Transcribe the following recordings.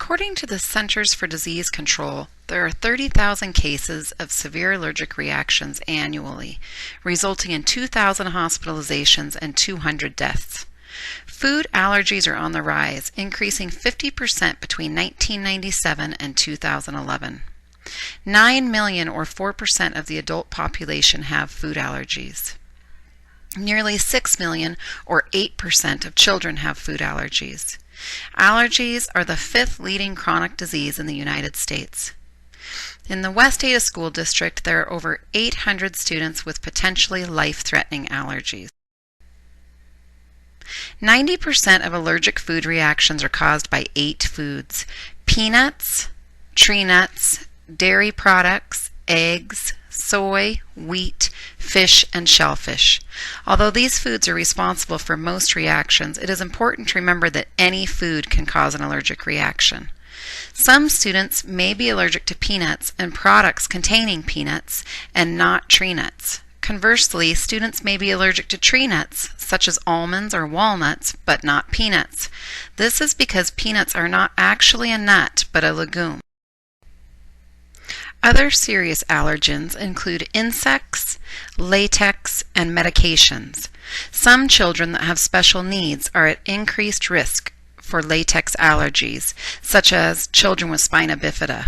According to the Centers for Disease Control, there are 30,000 cases of severe allergic reactions annually, resulting in 2,000 hospitalizations and 200 deaths. Food allergies are on the rise, increasing 50% between 1997 and 2011. 9 million or 4% of the adult population have food allergies. Nearly 6 million or 8% of children have food allergies. Allergies are the fifth leading chronic disease in the United States. In the West Ada School District, there are over 800 students with potentially life-threatening allergies. 90% of allergic food reactions are caused by 8 foods: peanuts, tree nuts, dairy products, eggs, soy, wheat, fish, and shellfish. Although these foods are responsible for most reactions, it is important to remember that any food can cause an allergic reaction. Some students may be allergic to peanuts and products containing peanuts and not tree nuts. Conversely, students may be allergic to tree nuts, such as almonds or walnuts, but not peanuts. This is because peanuts are not actually a nut, but a legume. Other serious allergens include insects, latex, and medications. Some children that have special needs are at increased risk for latex allergies, such as children with spina bifida.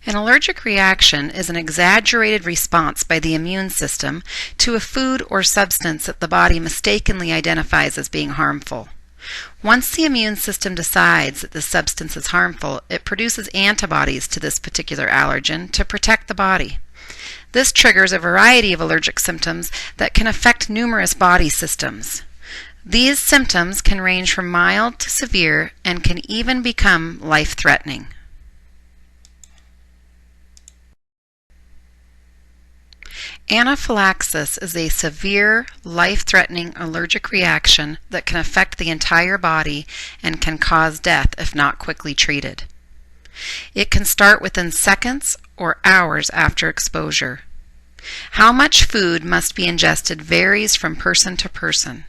An allergic reaction is an exaggerated response by the immune system to a food or substance that the body mistakenly identifies as being harmful. Once the immune system decides that the substance is harmful, it produces antibodies to this particular allergen to protect the body. This triggers a variety of allergic symptoms that can affect numerous body systems. These symptoms can range from mild to severe and can even become life-threatening. Anaphylaxis is a severe, life-threatening allergic reaction that can affect the entire body and can cause death if not quickly treated. It can start within seconds or hours after exposure. How much food must be ingested varies from person to person.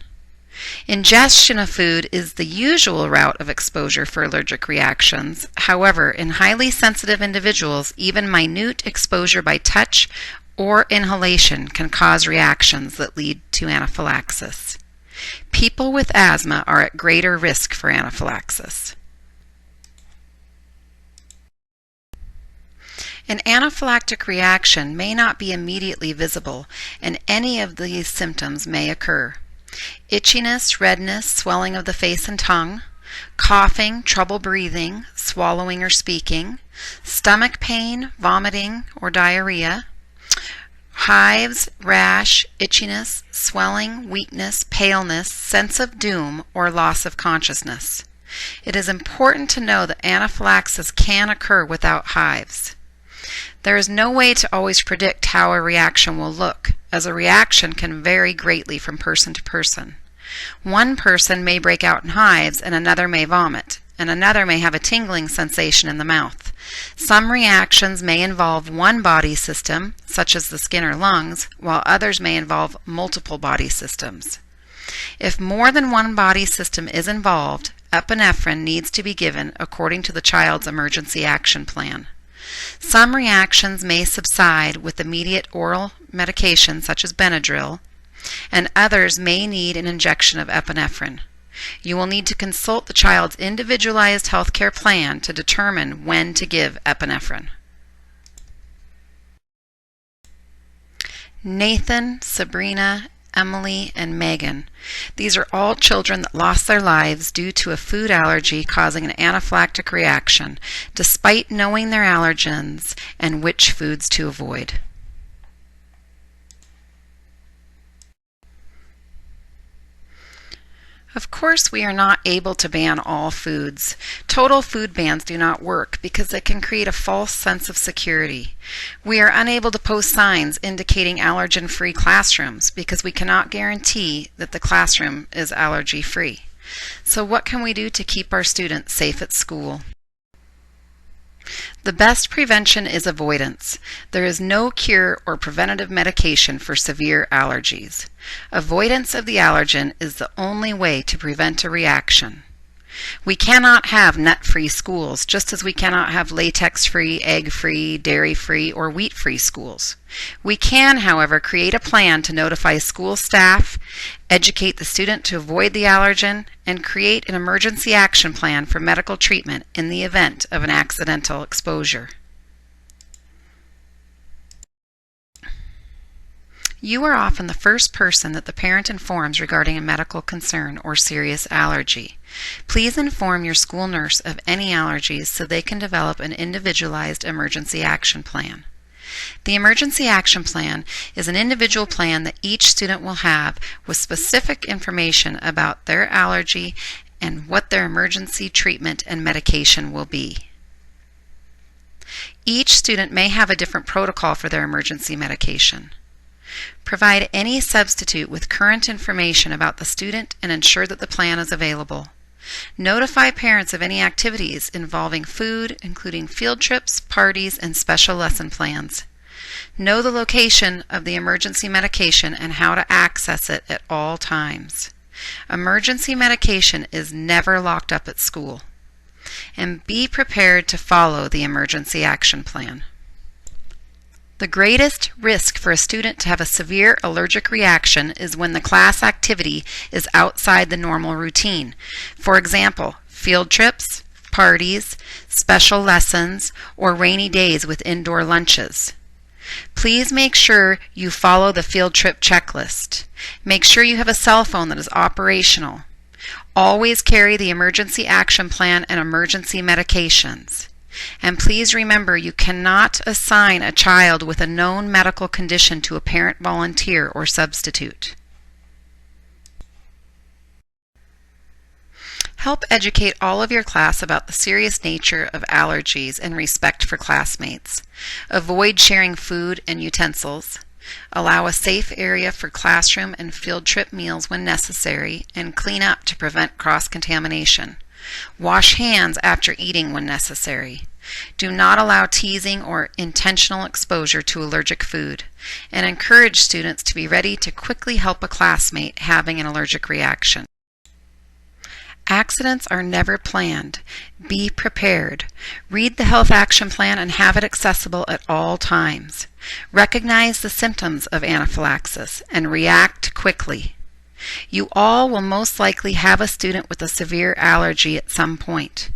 Ingestion of food is the usual route of exposure for allergic reactions. However, in highly sensitive individuals, even minute exposure by touch or inhalation can cause reactions that lead to anaphylaxis. People with asthma are at greater risk for anaphylaxis. An anaphylactic reaction may not be immediately visible, and any of these symptoms may occur: itchiness, redness, swelling of the face and tongue, coughing, trouble breathing, swallowing or speaking, stomach pain, vomiting or diarrhea, hives, rash, itchiness, swelling, weakness, paleness, sense of doom, or loss of consciousness. It is important to know that anaphylaxis can occur without hives. There is no way to always predict how a reaction will look, as a reaction can vary greatly from person to person. One person may break out in hives and another may vomit, and another may have a tingling sensation in the mouth. Some reactions may involve one body system, such as the skin or lungs, while others may involve multiple body systems. If more than one body system is involved, epinephrine needs to be given according to the child's emergency action plan. Some reactions may subside with immediate oral medication, such as Benadryl, and others may need an injection of epinephrine. You will need to consult the child's individualized health care plan to determine when to give epinephrine. Nathan, Sabrina, Emily, and Megan. These are all children that lost their lives due to a food allergy causing an anaphylactic reaction, despite knowing their allergens and which foods to avoid. Of course, we are not able to ban all foods. Total food bans do not work because they can create a false sense of security. We are unable to post signs indicating allergen-free classrooms because we cannot guarantee that the classroom is allergy-free. So what can we do to keep our students safe at school? The best prevention is avoidance. There is no cure or preventative medication for severe allergies. Avoidance of the allergen is the only way to prevent a reaction. We cannot have nut-free schools, just as we cannot have latex-free, egg-free, dairy-free, or wheat-free schools. We can, however, create a plan to notify school staff, educate the student to avoid the allergen, and create an emergency action plan for medical treatment in the event of an accidental exposure. You are often the first person that the parent informs regarding a medical concern or serious allergy. Please inform your school nurse of any allergies so they can develop an individualized emergency action plan. The emergency action plan is an individual plan that each student will have with specific information about their allergy and what their emergency treatment and medication will be. Each student may have a different protocol for their emergency medication. Provide any substitute with current information about the student and ensure that the plan is available. Notify parents of any activities involving food, including field trips, parties, and special lesson plans. Know the location of the emergency medication and how to access it at all times. Emergency medication is never locked up at school. And be prepared to follow the emergency action plan. The greatest risk for a student to have a severe allergic reaction is when the class activity is outside the normal routine. For example, field trips, parties, special lessons, or rainy days with indoor lunches. Please make sure you follow the field trip checklist. Make sure you have a cell phone that is operational. Always carry the emergency action plan and emergency medications. And please remember, you cannot assign a child with a known medical condition to a parent volunteer or substitute. Help educate all of your class about the serious nature of allergies and respect for classmates. Avoid sharing food and utensils. Allow a safe area for classroom and field trip meals when necessary, and clean up to prevent cross-contamination. Wash hands after eating when necessary. Do not allow teasing or intentional exposure to allergic food, and encourage students to be ready to quickly help a classmate having an allergic reaction. Accidents are never planned. Be prepared. Read the health action plan and have it accessible at all times. Recognize the symptoms of anaphylaxis and react quickly. You all will most likely have a student with a severe allergy at some point.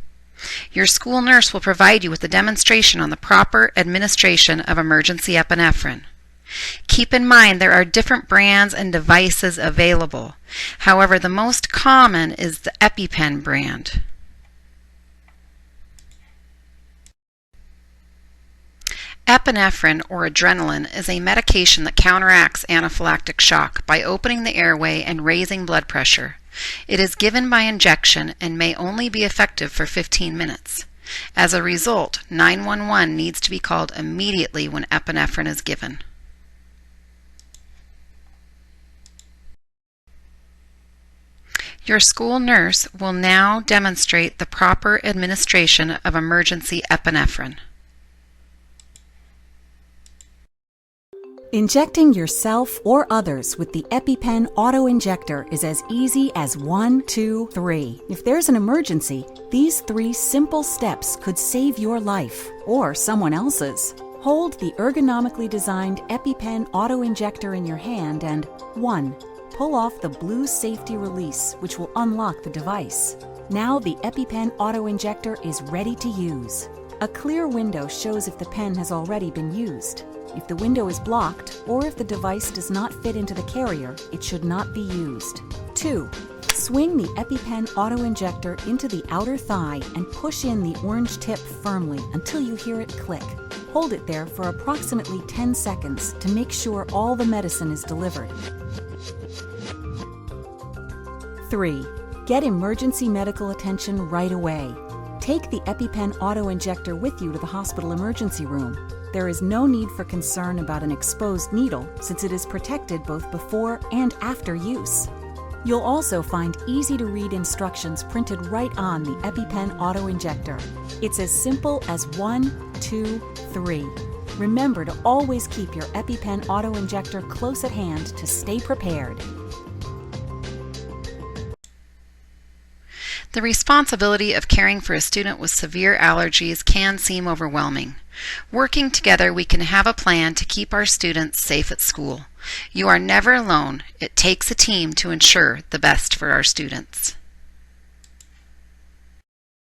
Your school nurse will provide you with a demonstration on the proper administration of emergency epinephrine. Keep in mind there are different brands and devices available. However, the most common is the EpiPen brand. Epinephrine, or adrenaline, is a medication that counteracts anaphylactic shock by opening the airway and raising blood pressure. It is given by injection and may only be effective for 15 minutes. As a result, 911 needs to be called immediately when epinephrine is given. Your school nurse will now demonstrate the proper administration of emergency epinephrine. Injecting yourself or others with the EpiPen auto-injector is as easy as 1, 2, 3. If there's an emergency, these 3 simple steps could save your life or someone else's. Hold the ergonomically designed EpiPen auto-injector in your hand and 1. Pull off the blue safety release, which will unlock the device. Now the EpiPen auto-injector is ready to use. A clear window shows if the pen has already been used. If the window is blocked, or if the device does not fit into the carrier, it should not be used. 2. Swing the EpiPen auto-injector into the outer thigh and push in the orange tip firmly until you hear it click. Hold it there for approximately 10 seconds to make sure all the medicine is delivered. 3. Get emergency medical attention right away. Take the EpiPen auto-injector with you to the hospital emergency room. There is no need for concern about an exposed needle since it is protected both before and after use. You'll also find easy-to-read instructions printed right on the EpiPen auto-injector. It's as simple as 1, 2, 3. Remember to always keep your EpiPen auto-injector close at hand to stay prepared. The responsibility of caring for a student with severe allergies can seem overwhelming. Working together, we can have a plan to keep our students safe at school. You are never alone. It takes a team to ensure the best for our students.